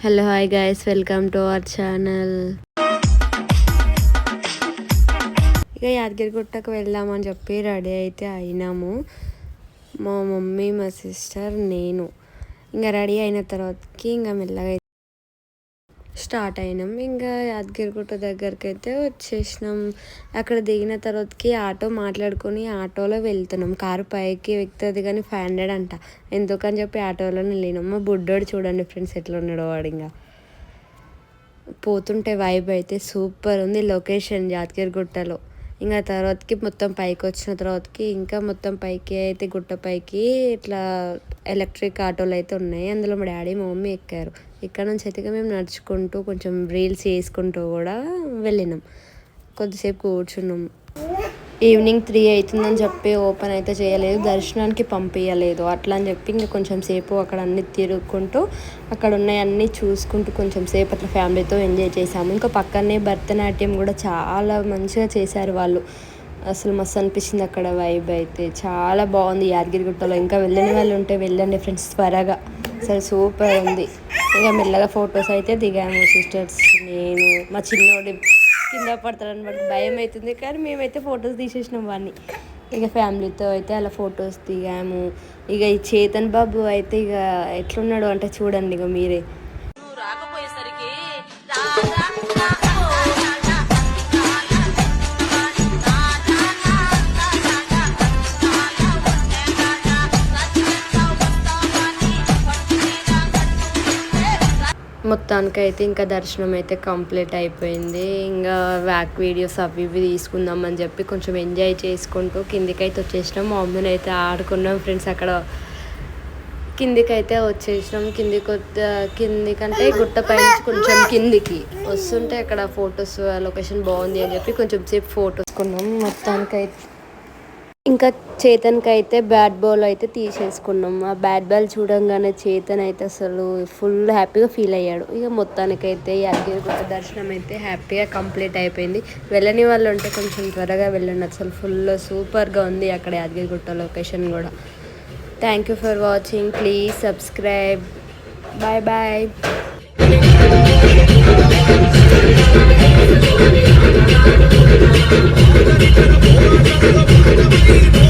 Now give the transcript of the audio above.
Hello hi guys, welcome to our channel. ఇక యాదగిరిగుట్టకు వెళ్దామని చెప్పి రెడీ అయితే అయినాము. మా మమ్మీ, మా సిస్టర్, నేను. ఇంకా రెడీ అయిన తర్వాతకి ఇంకా మెల్లగా స్టార్ట్ అయినాం. ఇంకా యాదగిరిగుట్ట దగ్గరికి అయితే వచ్చేసినాం. అక్కడ దిగిన తర్వాతకి ఆటో మాట్లాడుకొని ఆటోలో వెళ్తున్నాం. కారు పైకి ఎక్కుతుంది కానీ 500 అంట. ఎందుకని చెప్పి ఆటోలోనే వెళ్ళినాం. మా బుడ్డోడు చూడండి ఫ్రెండ్స్ ఎట్లా ఉన్నాడో వాడు. ఇంకా పోతుంటే వైబ్ అయితే సూపర్ ఉంది లొకేషన్ యాదగిరిగుట్టలో. ఇంకా తర్వాతకి మొత్తం పైకి వచ్చిన తర్వాతకి ఇంకా మొత్తం పైకి అయితే గుట్ట పైకి ఇట్లా ఎలక్ట్రిక్ ఆటోలు అయితే ఉన్నాయి. అందులో మా డాడీ మా మమ్మీ ఎక్కారు. ఇక్కడ నుంచి అయితే మేము నడుచుకుంటూ కొంచెం రీల్స్ చేసుకుంటూ కూడా వెళ్ళినాం. కొద్దిసేపు కూర్చున్నాం. ఈవినింగ్ 3 అవుతుందని చెప్పి ఓపెన్ అయితే చేయలేదు, దర్శనానికి పంపించలేదు. అట్లా అని చెప్పి ఇంకా కొంచెం సేపు అక్కడ అన్ని తిరుగుకుంటూ అక్కడ ఉన్నాయి అన్నీ చూసుకుంటూ కొంచెం సేపు అట్లా ఫ్యామిలీతో ఎంజాయ్ చేసాము. ఇంకా పక్కనే భరతనాట్యం కూడా చాలా మంచిగా చేశారు వాళ్ళు. అసలు మస్తు అనిపించింది అక్కడ వైబ్ అయితే. చాలా బాగుంది యాదగిరిగుట్టలో. ఇంకా వెళ్ళని వాళ్ళు ఉంటే వెళ్ళండి ఫ్రెండ్స్ త్వరగా. అసలు సూపర్ ఉంది. ఇక మెల్లగా ఫొటోస్ అయితే దిగాము సిస్టర్స్, నేను, మా చిన్నోడి కింద పడతారని బట్టి భయం అవుతుంది కానీ మేమైతే ఫొటోస్ తీసేసినాం వాడిని. ఇక ఫ్యామిలీతో అయితే అలా ఫొటోస్ దిగాము. ఇక ఈ చేతన్ బాబు అయితే ఇక ఎట్లున్నాడు అంటే చూడండి ఇక మీరే. మొత్తానికి అయితే ఇంకా దర్శనం అయితే కంప్లీట్ అయిపోయింది. ఇంకా వ్యాక్ వీడియోస్ అవి ఇవి తీసుకుందామని చెప్పి కొంచెం ఎంజాయ్ చేసుకుంటూ కిందికైతే వచ్చేసినాం. మా మమ్మీని అయితే ఆడుకున్నాం ఫ్రెండ్స్. అక్కడ కిందికైతే వచ్చేసినాం. కిందికంటే గుట్ట పై నుంచి కొంచెం కిందికి వస్తుంటే అక్కడ ఫొటోస్ లొకేషన్ బాగుంది అని చెప్పి కొంచెం సేపు ఫొటోస్ కొన్నాం. మొత్తానికైతే ఇంకా చేతన్కి అయితే బ్యాట్ బాల్ అయితే తీసేసుకున్నాం. ఆ బ్యాట్ బాల్ చూడంగానే చేతన్ అయితే అసలు ఫుల్ హ్యాపీగా ఫీల్ అయ్యాడు. ఇక మొత్తానికైతే యాదగిరిగుట్ట దర్శనం అయితే హ్యాపీగా కంప్లీట్ అయిపోయింది. వెళ్ళని వాళ్ళు ఉంటే కొంచెం త్వరగా వెళ్ళండి. అసలు ఫుల్ సూపర్గా ఉంది అక్కడ యాదగిరిగుట్ట లొకేషన్ కూడా. Thank you for watching. Please subscribe. Bye bye.